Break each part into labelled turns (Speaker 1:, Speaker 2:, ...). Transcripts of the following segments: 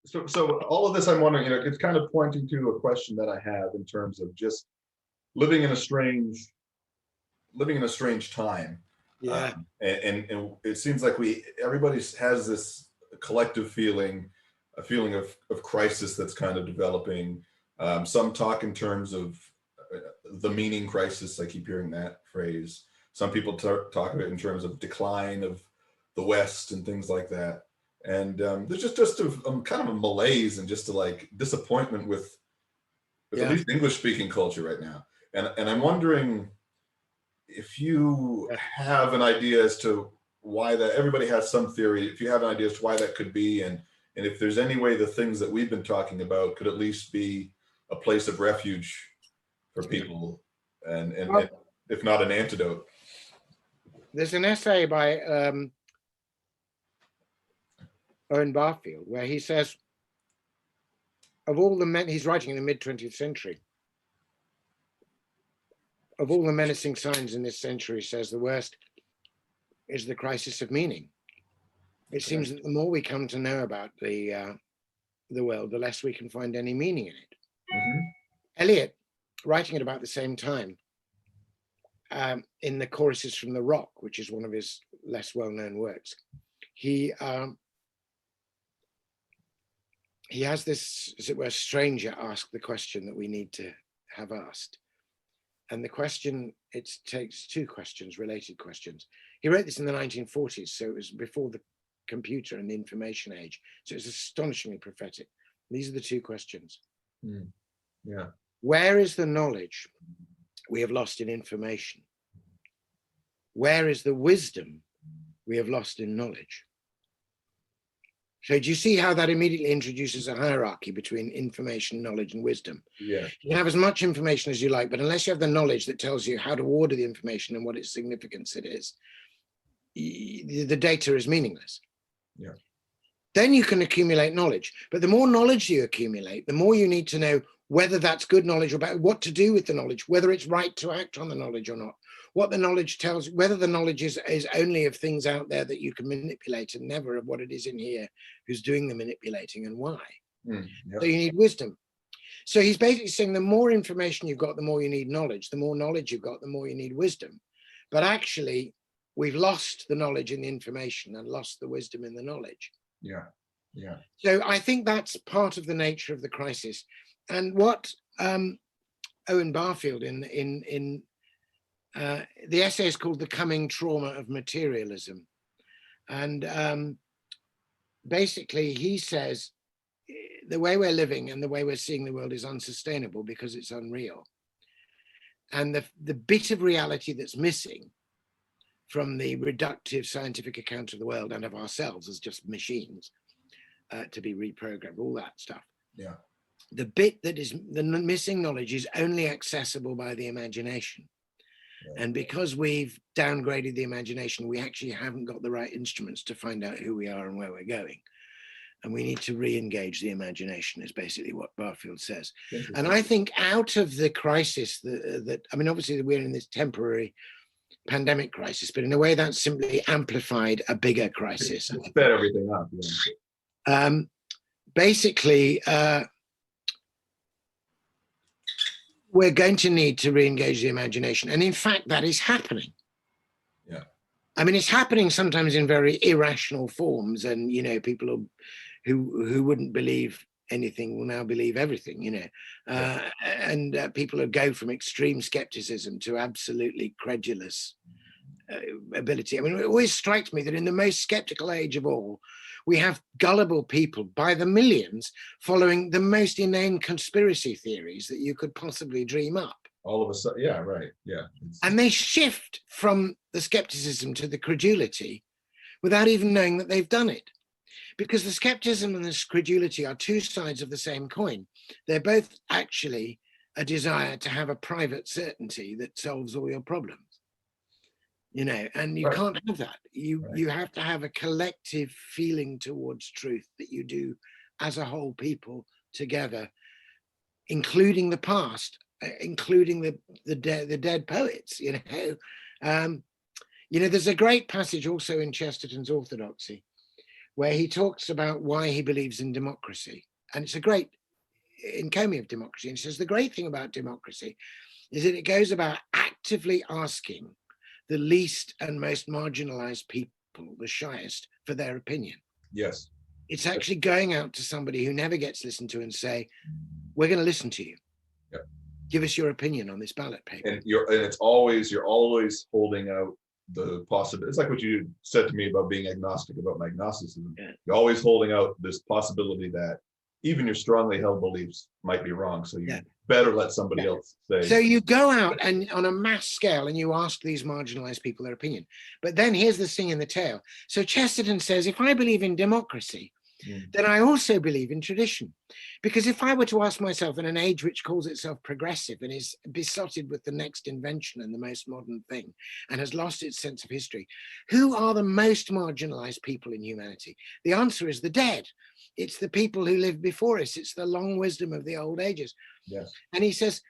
Speaker 1: So all of this, I'm wondering, it's kind of pointing to a question that I have in terms of just living in a strange, time.
Speaker 2: Yeah.
Speaker 1: And it seems like everybody has this collective feeling, a feeling of crisis that's kind of developing. Some talk in terms of the meaning crisis. I keep hearing that phrase. Some people talk of it in terms of decline of the West and things like that. And there's just kind of a malaise and just a like disappointment with at
Speaker 2: Yeah.
Speaker 1: least English speaking culture right now. And I'm wondering if you have an idea as to why that. Everybody has some theory. If you have an idea as to why that could be, and if there's any way the things that we've been talking about could at least be a place of refuge for people, and
Speaker 2: Well,
Speaker 1: if not an antidote.
Speaker 2: there's an essay by Owen Barfield where he says, of all the men, he's writing in the mid-20th century, of all the menacing signs in this century, says the worst is the crisis of meaning. It seems that the more we come to know about the world, the less we can find any meaning in it.
Speaker 1: Mm-hmm.
Speaker 2: Eliot, writing at about the same time, in the Choruses from the Rock, which is one of his less well-known works, he has this, as it were, stranger ask the question that we need to have asked. And the question, it takes two questions, related questions. He wrote this in the 1940s, so it was before the computer and the information age. So it's astonishingly prophetic. These are the two questions.
Speaker 1: Yeah.
Speaker 2: Where is the knowledge we have lost in information? Where is the wisdom we have lost in knowledge? So do you see how that immediately introduces a hierarchy between information, knowledge, and wisdom?
Speaker 1: Yeah.
Speaker 2: You can have as much information as you like, but unless you have the knowledge that tells you how to order the information and what its significance it is, the data is meaningless.
Speaker 1: Yeah.
Speaker 2: Then you can accumulate knowledge. But the more knowledge you accumulate, the more you need to know whether that's good knowledge or about what to do with the knowledge, whether it's right to act on the knowledge or not, what the knowledge tells, whether the knowledge is only of things out there that you can manipulate and never of what it is in here, who's doing the manipulating and why.
Speaker 1: Yep.
Speaker 2: So you need wisdom. So he's basically saying the more information you've got, the more you need knowledge. The more knowledge you've got, the more you need wisdom. But actually, we've lost the knowledge in the information and lost the wisdom in the knowledge.
Speaker 1: Yeah. Yeah.
Speaker 2: So I think that's part of the nature of the crisis. And what Owen Barfield in the essay is called The Coming Trauma of Materialism. And basically he says the way we're living and the way we're seeing the world is unsustainable because it's unreal. And the bit of reality that's missing from the reductive scientific account of the world and of ourselves as just machines to be reprogrammed, all that stuff.
Speaker 1: Yeah.
Speaker 2: The bit that is the missing knowledge is only accessible by the imagination. Yeah. And because we've downgraded the imagination, we actually haven't got the right instruments to find out who we are and where we're going. And we need to re-engage the imagination is basically what Barfield says. And I think out of the crisis that I mean, obviously we're in this temporary pandemic crisis, but in a way that's simply amplified a bigger crisis.
Speaker 1: It's sped everything up. Yeah.
Speaker 2: Basically, we're going to need to re-engage the imagination. And in fact, that is happening.
Speaker 1: Yeah.
Speaker 2: I mean, it's happening sometimes in very irrational forms. And, you know, people who wouldn't believe anything will now believe everything, you know. And people who go from extreme skepticism to absolutely credulous ability. I mean, it always strikes me that in the most skeptical age of all, we have gullible people by the millions following the most inane conspiracy theories that you could possibly dream up.
Speaker 1: All of a sudden, yeah, right, yeah.
Speaker 2: And they shift from the skepticism to the credulity without even knowing that they've done it. Because the skepticism and the credulity are two sides of the same coin. They're both actually a desire to have a private certainty that solves all your problems. You know, and you can't have that. You have to have a collective feeling towards truth that you do as a whole people together, including the past, including the dead poets. You know, there's a great passage also in Chesterton's Orthodoxy, where he talks about why he believes in democracy. And it's a great encomium of democracy. And he says the great thing about democracy is that it goes about actively asking the least and most marginalized people, the shyest, for their opinion.
Speaker 1: Yes.
Speaker 2: It's actually going out to somebody who never gets listened to and say, we're going to listen to you.
Speaker 1: Yep.
Speaker 2: Give us your opinion on this ballot paper.
Speaker 1: And you're always holding out the possibility. It's like what you said to me about being agnostic about my agnosticism.
Speaker 2: Yeah.
Speaker 1: You're always holding out this possibility that even your strongly held beliefs might be wrong. So you better let somebody else say.
Speaker 2: So you go out and on a mass scale and you ask these marginalized people their opinion. But then here's the sting in the tail. So Chesterton says, if I believe in democracy, then I also believe in tradition. Because if I were to ask myself in an age which calls itself progressive and is besotted with the next invention and the most modern thing and has lost its sense of history, who are the most marginalized people in humanity? The answer is the dead. It's the people who lived before us. It's the long wisdom of the old ages.
Speaker 1: Yes.
Speaker 2: And he says,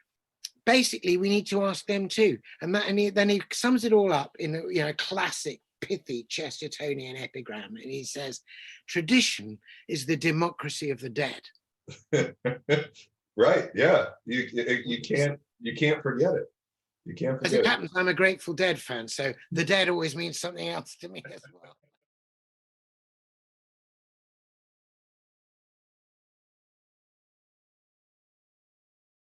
Speaker 2: basically, we need to ask them too. And then he sums it all up in a classic pithy Chestertonian epigram. And he says, tradition is the democracy of the dead.
Speaker 1: Right. Yeah. You can't forget it. You can't forget
Speaker 2: As it happens, I'm a Grateful Dead fan, so the dead always means something else to me as well.